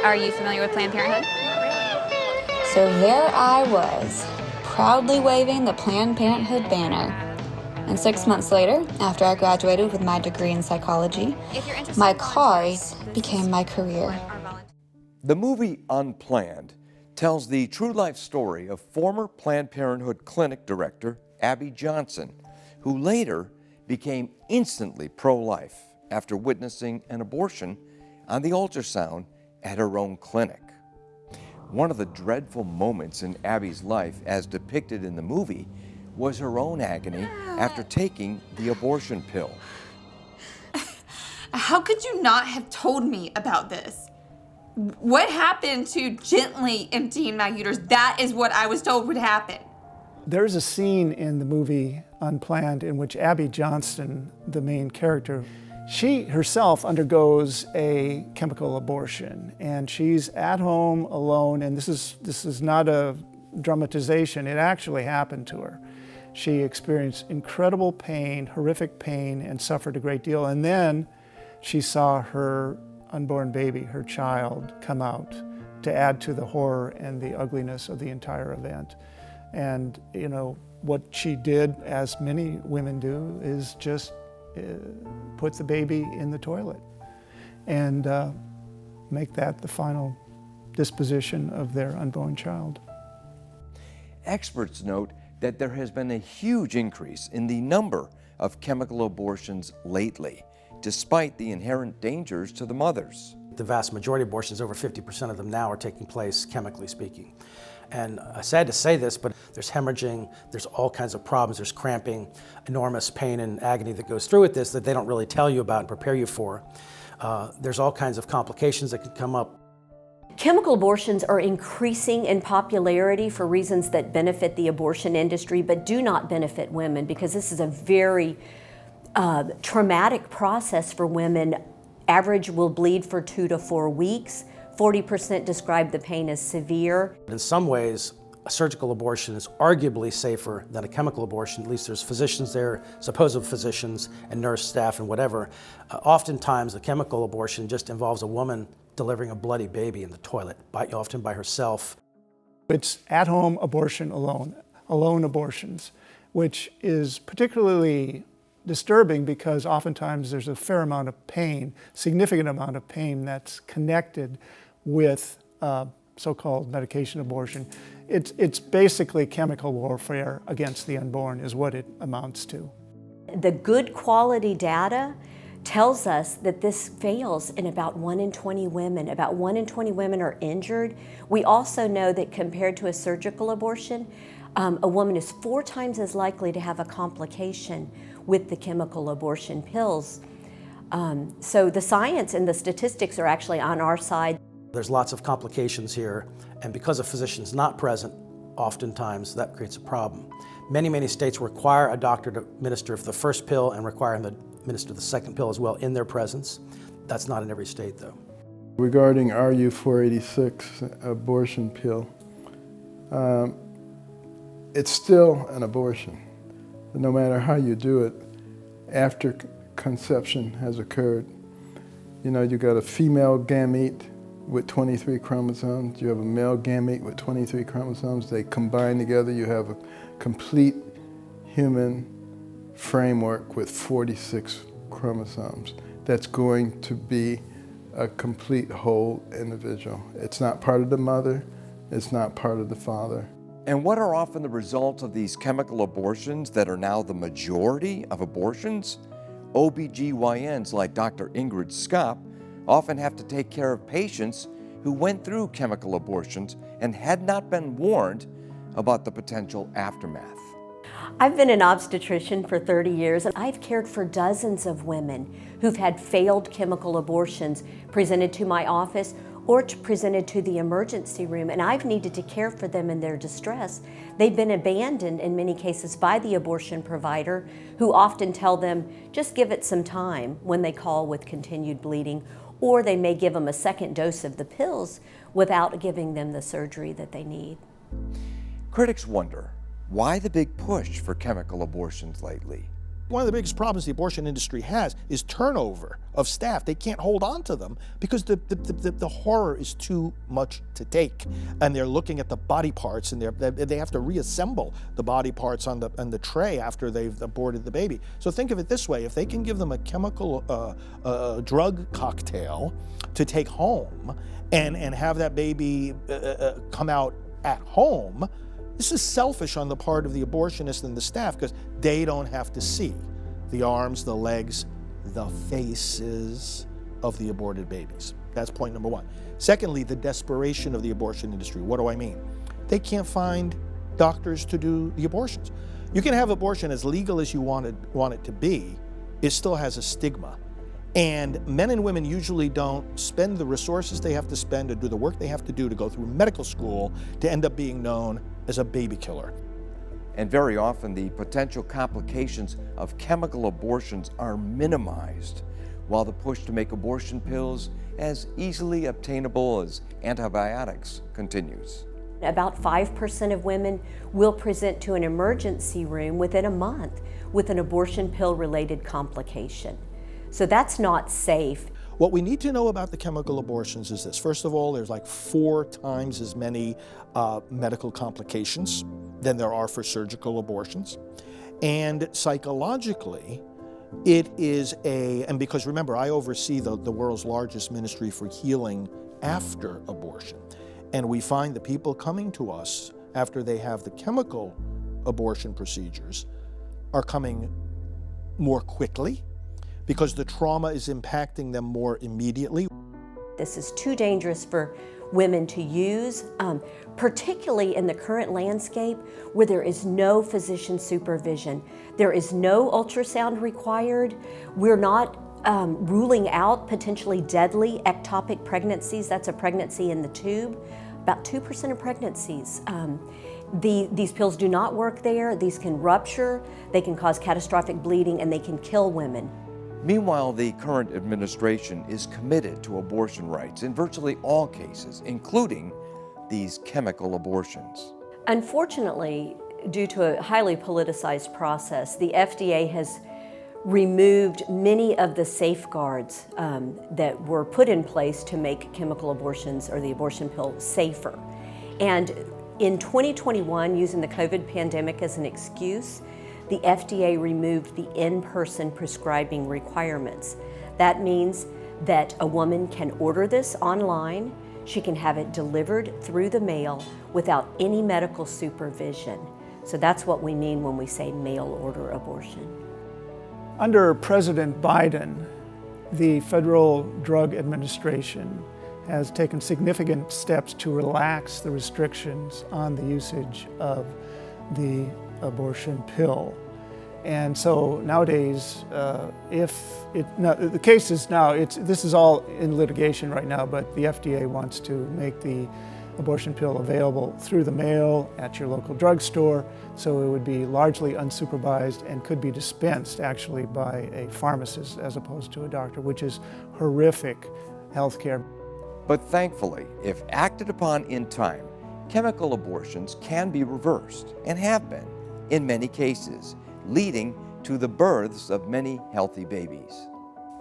Are you familiar with Planned Parenthood? So there I was, proudly waving the Planned Parenthood banner. And 6 months later, after I graduated with my degree in psychology, my cause became my career. The movie Unplanned tells the true life story of former Planned Parenthood clinic director Abby Johnson, who later became instantly pro-life after witnessing an abortion on the ultrasound at her own clinic. One of the dreadful moments in Abby's life, as depicted in the movie, was her own agony after taking the abortion pill. How could you not have told me about this? What happened to gently emptying my uterus? That is what I was told would happen. There's a scene in the movie Unplanned in which Abby Johnson, the main character, she herself undergoes a chemical abortion, and she's at home alone, and this is not a dramatization, it actually happened to her. She experienced incredible pain, horrific pain, and suffered a great deal, and then she saw her unborn baby, her child, come out to add to the horror and the ugliness of the entire event. And you know, what she did, as many women do, is just put the baby in the toilet and make that the final disposition of their unborn child. Experts note that there has been a huge increase in the number of chemical abortions lately, despite the inherent dangers to the mothers. The vast majority of abortions, over 50% of them now, are taking place chemically speaking. And sad to say this, but there's hemorrhaging, there's all kinds of problems, there's cramping, enormous pain and agony that goes through with this that they don't really tell you about and prepare you for. There's all kinds of complications that can come up. Chemical abortions are increasing in popularity for reasons that benefit the abortion industry but do not benefit women, because this is a very traumatic process for women. Average will bleed for 2 to 4 weeks. 40% describe the pain as severe. In some ways, a surgical abortion is arguably safer than a chemical abortion. At least there's physicians there, supposed physicians and nurse staff and whatever. Oftentimes, a chemical abortion just involves a woman delivering a bloody baby in the toilet, often by herself. It's at-home abortion alone abortions, which is particularly disturbing because oftentimes there's a fair amount of pain, significant amount of pain that's connected with so-called medication abortion. It's basically chemical warfare against the unborn is what it amounts to. The good quality data tells us that this fails in about 1 in 20 women. About 1 in 20 women are injured. We also know that compared to a surgical abortion, a woman is 4 times as likely to have a complication with the chemical abortion pills. So the science and the statistics are actually on our side. There's lots of complications here, and because a physician's not present, oftentimes that creates a problem. Many states require a doctor to administer the first pill and require him to administer the second pill as well in their presence. That's not in every state, though. Regarding RU-486 abortion pill, it's still an abortion. No matter how you do it, after conception has occurred, you know, you got a female gamete with 23 chromosomes, you have a male gamete with 23 chromosomes, they combine together, you have a complete human framework with 46 chromosomes. That's going to be a complete whole individual. It's not part of the mother, it's not part of the father. And what are often the results of these chemical abortions that are now the majority of abortions? OBGYNs like Dr. Ingrid Skopp often have to take care of patients who went through chemical abortions and had not been warned about the potential aftermath. I've been an obstetrician for 30 years, and I've cared for dozens of women who've had failed chemical abortions presented to my office or presented to the emergency room, and I've needed to care for them in their distress. They've been abandoned in many cases by the abortion provider, who often tell them, just give it some time when they call with continued bleeding, or they may give them a second dose of the pills without giving them the surgery that they need. Critics wonder, why the big push for chemical abortions lately? One of the biggest problems the abortion industry has is turnover of staff. They can't hold on to them because the horror is too much to take. And they're looking at the body parts, and they have to reassemble the body parts on the tray after they've aborted the baby. So think of it this way: if they can give them a chemical drug cocktail to take home and have that baby come out at home, this is selfish on the part of the abortionist and the staff because they don't have to see the arms, the legs, the faces of the aborted babies. That's point number one. Secondly, the desperation of the abortion industry. What do I mean? They can't find doctors to do the abortions. You can have abortion as legal as you want it to be. It still has a stigma. And men and women usually don't spend the resources they have to spend to do the work they have to do to go through medical school to end up being known as a baby killer. And very often the potential complications of chemical abortions are minimized, while the push to make abortion pills as easily obtainable as antibiotics continues. About 5% of women will present to an emergency room within a month with an abortion pill-related complication. So that's not safe. What we need to know about the chemical abortions is this. First of all, there's like 4 times as many medical complications than there are for surgical abortions. And psychologically, it is and because remember, I oversee the world's largest ministry for healing after abortion. And we find that people coming to us after they have the chemical abortion procedures are coming more quickly, because the trauma is impacting them more immediately. This is too dangerous for women to use, particularly in the current landscape where there is no physician supervision. There is no ultrasound required. We're not ruling out potentially deadly ectopic pregnancies. That's a pregnancy in the tube. About 2% of pregnancies. These pills do not work there. These can rupture, they can cause catastrophic bleeding, and they can kill women. Meanwhile, the current administration is committed to abortion rights in virtually all cases, including these chemical abortions. Unfortunately, due to a highly politicized process, the FDA has removed many of the safeguards that were put in place to make chemical abortions or the abortion pill safer. And in 2021, using the COVID pandemic as an excuse, the FDA removed the in-person prescribing requirements. That means that a woman can order this online, she can have it delivered through the mail without any medical supervision. So that's what we mean when we say mail order abortion. Under President Biden, the Federal Drug Administration has taken significant steps to relax the restrictions on the usage of the abortion pill. And so nowadays, the case is now, this is all in litigation right now, but the FDA wants to make the abortion pill available through the mail at your local drugstore, so it would be largely unsupervised and could be dispensed actually by a pharmacist as opposed to a doctor, which is horrific healthcare. But thankfully, if acted upon in time, chemical abortions can be reversed, and have been in many cases, leading to the births of many healthy babies.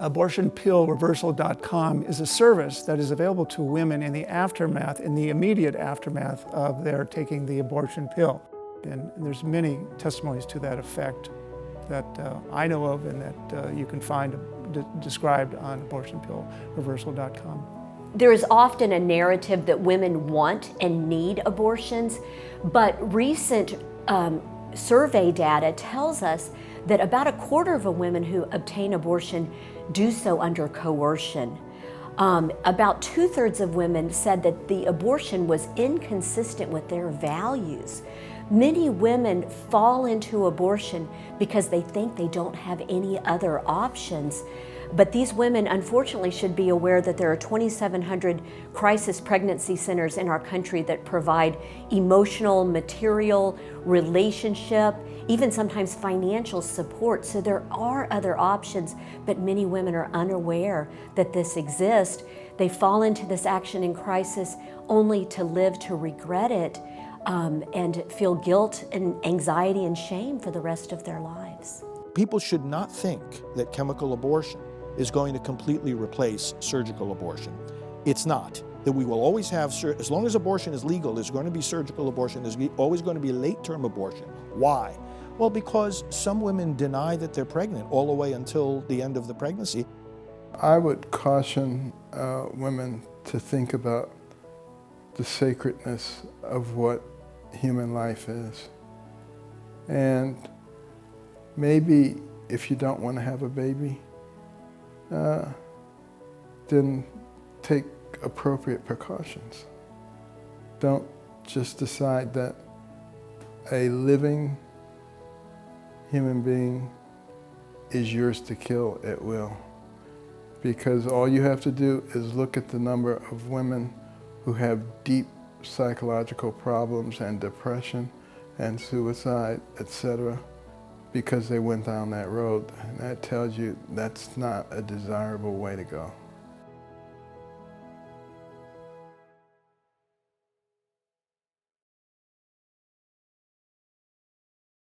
AbortionPillReversal.com is a service that is available to women in the immediate aftermath of their taking the abortion pill. And there's many testimonies to that effect that I know of and that you can find described on AbortionPillReversal.com. There is often a narrative that women want and need abortions, but recent survey data tells us that about 1/4 of women who obtain abortion do so under coercion. About 2/3 of women said that the abortion was inconsistent with their values. Many women fall into abortion because they think they don't have any other options. But these women, unfortunately, should be aware that there are 2,700 crisis pregnancy centers in our country that provide emotional, material, relationship, even sometimes financial support. So there are other options, but many women are unaware that this exists. They fall into this action in crisis only to live to regret it and feel guilt and anxiety and shame for the rest of their lives. people should not think that chemical abortion is going to completely replace surgical abortion. It's not. That we will always have, as long as abortion is legal, there's going to be surgical abortion, there's always going to be late-term abortion. Why? Well, because some women deny that they're pregnant all the way until the end of the pregnancy. I would caution women to think about the sacredness of what human life is. And maybe if you don't want to have a baby, then take appropriate precautions. Don't just decide that a living human being is yours to kill at will. Because all you have to do is look at the number of women who have deep psychological problems and depression and suicide, etc., because they went down that road. And that tells you that's not a desirable way to go.